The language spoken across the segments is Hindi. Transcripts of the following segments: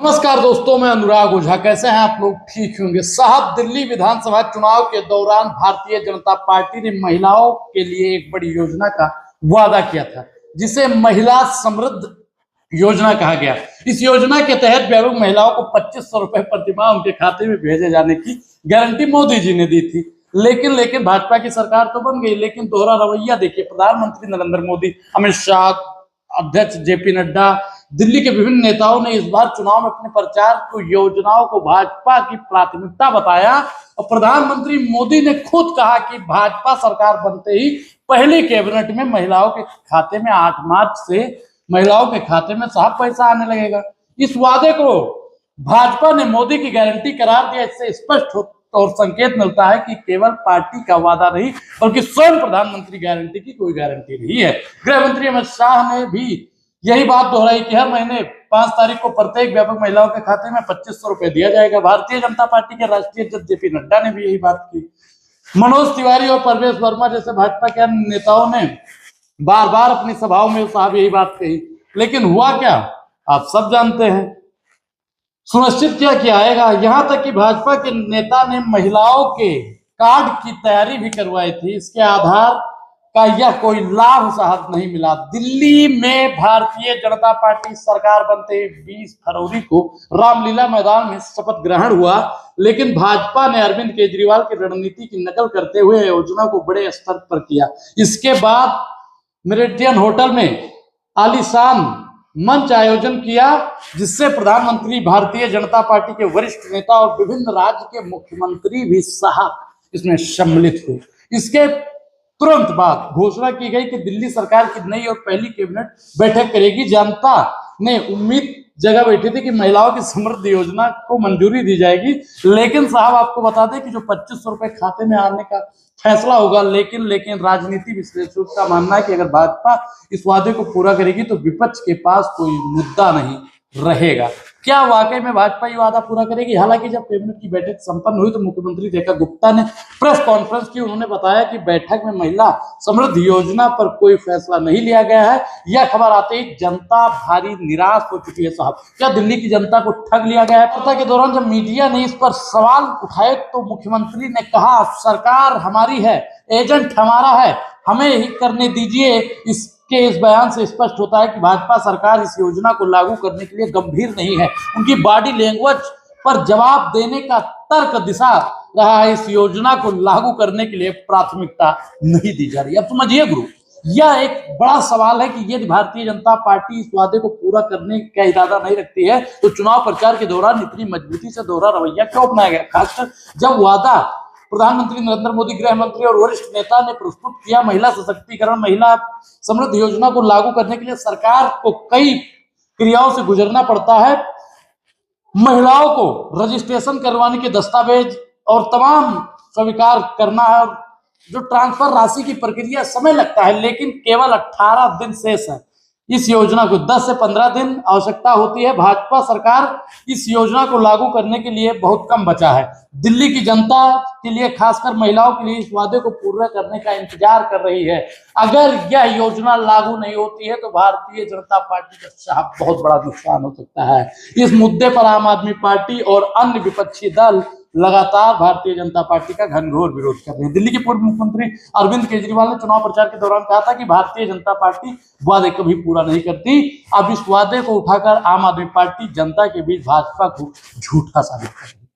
नमस्कार दोस्तों, मैं अनुराग ओझा। कैसे हैं आप लोग? ठीक होंगे साहब। दिल्ली विधानसभा चुनाव के दौरान भारतीय जनता पार्टी ने महिलाओं के लिए एक बड़ी योजना का वादा किया था, जिसे महिला समृद्ध योजना कहा गया। इस योजना के तहत बेरोजगार महिलाओं को 2500 रुपए प्रतिमाह उनके खाते में भेजे जाने की गारंटी मोदी जी ने दी थी। लेकिन भाजपा की सरकार तो बन गई, लेकिन दोहरा रवैया देखिए। प्रधानमंत्री नरेंद्र मोदी, अमित शाह, अध्यक्ष जेपी नड्डा, दिल्ली के विभिन्न नेताओं ने इस बार चुनाव में अपने प्रचार को योजनाओं को भाजपा की प्राथमिकता बताया। और प्रधानमंत्री मोदी ने खुद कहा कि भाजपा सरकार बनते ही पहली कैबिनेट में महिलाओं के खाते में 8 मार्च से महिलाओं के खाते में साफ पैसा आने लगेगा। इस वादे को भाजपा ने मोदी की गारंटी करार दिया। इससे स्पष्ट और संकेत मिलता है कि केवल पार्टी का वादा नहीं, बल्कि स्वयं प्रधानमंत्री गारंटी की कोई गारंटी नहीं है। गृह मंत्री अमित शाह ने भी यही बात दोहराई कि हर महीने 5 तारीख को प्रत्येक व्यापक महिलाओं के खाते में 2500 रुपए दिया जाएगा। भारतीय जनता पार्टी के राष्ट्रीय अध्यक्ष जेपी नड्डा ने भी यही बात की। मनोज तिवारी और परवेश वर्मा जैसे भाजपा के अन्य नेताओं ने बार बार अपनी सभाओं में साहब यही बात कही, लेकिन हुआ क्या आप सब जानते हैं। सुनिश्चित क्या किया आएगा, यहां तक कि भाजपा के नेता ने महिलाओं के कार्ड की तैयारी भी करवाई थी। इसके आधार का यह कोई लाभ साहब नहीं मिला। दिल्ली में भारतीय जनता पार्टी सरकार बनते ही 20 फरवरी को रामलीला मैदान में शपथ ग्रहण हुआ, लेकिन भाजपा ने अरविंद केजरीवाल की रणनीति की नकल करते हुए योजना को बड़े स्तर पर किया। इसके बाद मेरिडियन होटल में आलीशान मंच आयोजन किया, जिससे प्रधानमंत्री, भारतीय जनता पार्टी के वरिष्ठ नेता और विभिन्न राज्य के मुख्यमंत्री भी साहब इसमें सम्मिलित हुए। इसके तुरंत बाद घोषणा की गई कि दिल्ली सरकार की नई और पहली कैबिनेट बैठक करेगी। जनता ने उम्मीद जगह बैठी थी कि महिलाओं की समृद्धि योजना को मंजूरी दी जाएगी, लेकिन साहब आपको बता दें कि जो 2500 रुपए खाते में आने का फैसला होगा, लेकिन राजनीति विश्लेषकों का मानना है कि अगर भाजपा इस वादे को पूरा करेगी तो विपक्ष के पास कोई मुद्दा नहीं रहेगा। क्या वाकई में भाजपा ये वादा पूरा करेगी? हालांकि जब कैबिनेट की बैठक संपन्न हुई तो मुख्यमंत्री रेखा गुप्ता ने प्रेस कॉन्फ्रेंस की। उन्होंने बताया कि बैठक में महिला समृद्धि योजना पर कोई फैसला नहीं लिया गया है। यह खबर आते ही जनता भारी निराश हो चुकी है साहब। क्या दिल्ली की जनता को ठग लिया गया है? वार्ता के दौरान जब मीडिया ने इस पर सवाल उठाए तो मुख्यमंत्री ने कहा, सरकार हमारी है, एजेंट हमारा है, हमें ही करने दीजिए। इस बयान से स्पष्ट होता है कि भाजपा सरकार इस योजना को लागू करने के लिए गंभीर नहीं है। उनकी बॉडी लैंग्वेज पर जवाब देने का तर्क दिशा रहा है। इस योजना को लागू करने के लिए प्राथमिकता नहीं दी जा रही। अब समझिए गुरु, यह एक बड़ा सवाल है कि यदि भारतीय जनता पार्टी इस वादे को पूरा करने का इरादा नहीं रखती है तो चुनाव प्रचार के दौरान इतनी मजबूती से दोहरा रवैया क्यों अपनाया गया, खासकर जब वादा प्रधानमंत्री नरेंद्र मोदी, गृह मंत्री और वरिष्ठ नेता ने प्रस्तुत किया। महिला सशक्तिकरण, महिला समृद्धि योजना को लागू करने के लिए सरकार को कई क्रियाओं से गुजरना पड़ता है। महिलाओं को रजिस्ट्रेशन करवाने के दस्तावेज और तमाम स्वीकार करना है। जो ट्रांसफर राशि की प्रक्रिया समय लगता है, लेकिन केवल 18 दिन शेष है। इस योजना को 10 से 15 दिन आवश्यकता होती है। भाजपा सरकार इस योजना को लागू करने के लिए बहुत कम बचा है। दिल्ली की जनता के लिए, खासकर महिलाओं के लिए इस वादे को पूरा करने का इंतजार कर रही है। अगर यह योजना लागू नहीं होती है तो भारतीय जनता पार्टी का साहब बहुत बड़ा नुकसान हो सकता है। इस मुद्दे पर आम आदमी पार्टी और अन्य विपक्षी दल लगातार भारतीय जनता पार्टी का घनघोर विरोध कर रहे हैं। दिल्ली के पूर्व मुख्यमंत्री अरविंद केजरीवाल ने चुनाव प्रचार के दौरान कहा था कि भारतीय जनता पार्टी वादे कभी पूरा नहीं करती। अब इस वादे को उठाकर आम आदमी पार्टी जनता के बीच भाजपा को झूठा साबित कर रही है।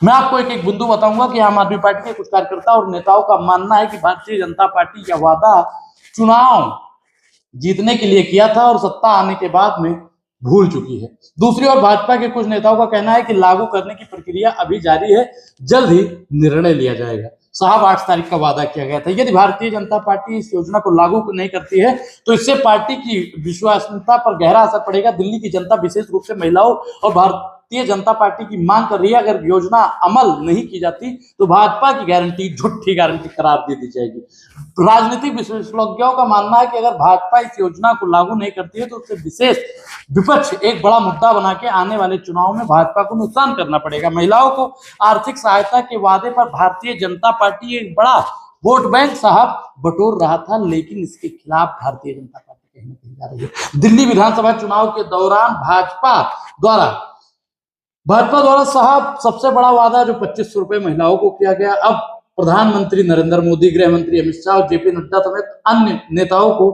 मैं आपको एक एक बिंदु बताऊंगा कि आम आदमी पार्टी के कुछ कार्यकर्ता और नेताओं का मानना है कि भारतीय जनता पार्टी का वादा चुनाव जीतने के लिए किया था और सत्ता आने के बाद में भूल चुकी है। दूसरी ओर भाजपा के कुछ नेताओं का कहना है कि लागू करने की प्रक्रिया अभी जारी है, जल्द ही निर्णय लिया जाएगा। साहब 8 तारीख का वादा किया गया था। यदि भारतीय जनता पार्टी इस योजना को लागू नहीं करती है तो इससे पार्टी की विश्वसनीयता पर गहरा असर पड़ेगा। दिल्ली की जनता विशेष रूप से महिलाओं और भारतीय जनता पार्टी की मांग कर रही है। अगर योजना अमल नहीं की जाती तो भाजपा की गारंटी झूठी गारंटी करार दे दी जाएगी। राजनीतिक विशेषज्ञों का मानना है कि अगर भाजपा इस योजना को लागू नहीं करती है तो उससे विशेष विपक्ष एक बड़ा मुद्दा बना के आने वाले चुनाव में भाजपा को नुकसान करना पड़ेगा। महिलाओं को आर्थिक सहायता के वादे पर भारतीय जनता पार्टी एक बड़ा वोट बैंक साहब बटोर रहा था, लेकिन इसके खिलाफ भारतीय जनता पार्टी कहीं न कहीं जा रही है। दिल्ली विधानसभा चुनाव के दौरान भाजपा द्वारा भाजपा द्वारा साहब सबसे बड़ा वादा जो 2500 रुपए महिलाओं को किया गया, अब प्रधानमंत्री नरेंद्र मोदी, गृह मंत्री अमित शाह और जेपी नड्डा समेत अन्य नेताओं को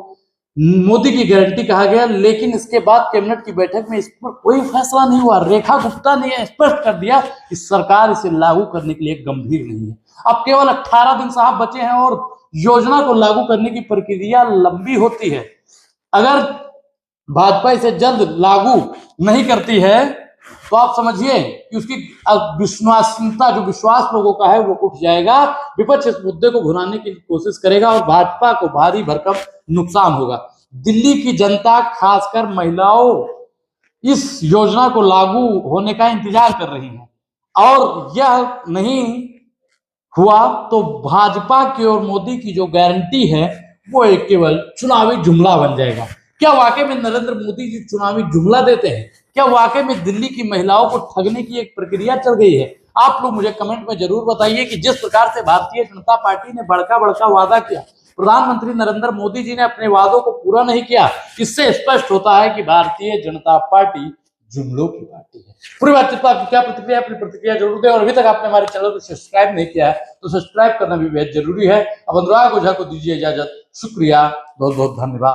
मोदी की गारंटी कहा गया, लेकिन इसके बाद कैबिनेट की बैठक में इस पर कोई फैसला नहीं हुआ। रेखा गुप्ता ने स्पष्ट कर दिया कि सरकार इसे लागू करने के लिए गंभीर नहीं है। अब केवल 18 दिन साहब बचे हैं और योजना को लागू करने की प्रक्रिया लंबी होती है। अगर भाजपा इसे जल्द लागू नहीं करती है तो आप समझिए कि उसकी विश्वसनीयता, जो विश्वास लोगों का है, वो उठ जाएगा। विपक्ष इस मुद्दे को भुनाने की कोशिश करेगा और भाजपा को भारी भरकम नुकसान होगा। दिल्ली की जनता, खासकर महिलाओं, इस योजना को लागू होने का इंतजार कर रही है और यह नहीं हुआ तो भाजपा की और मोदी की जो गारंटी है वो एक केवल चुनावी जुमला बन जाएगा। क्या वाकई में नरेंद्र मोदी जी चुनावी जुमला देते हैं? क्या वाकई में दिल्ली की महिलाओं को ठगने की एक प्रक्रिया चल गई है? आप लोग मुझे कमेंट में जरूर बताइए कि जिस प्रकार से भारतीय जनता पार्टी ने बड़का बड़का वादा किया, प्रधानमंत्री नरेंद्र मोदी जी ने अपने वादों को पूरा नहीं किया, इससे स्पष्ट होता है कि भारतीय जनता पार्टी जुमलों की पार्टी है। पूरी बातचीत पर आपकी क्या प्रतिक्रिया, अपनी प्रतिक्रिया जरूर दें और अभी तक आपने हमारे चैनल को सब्सक्राइब नहीं किया है तो सब्सक्राइब करना भी बेहद जरूरी है। अब अनुराग ओझा को दीजिए इजाजत। शुक्रिया, बहुत बहुत धन्यवाद।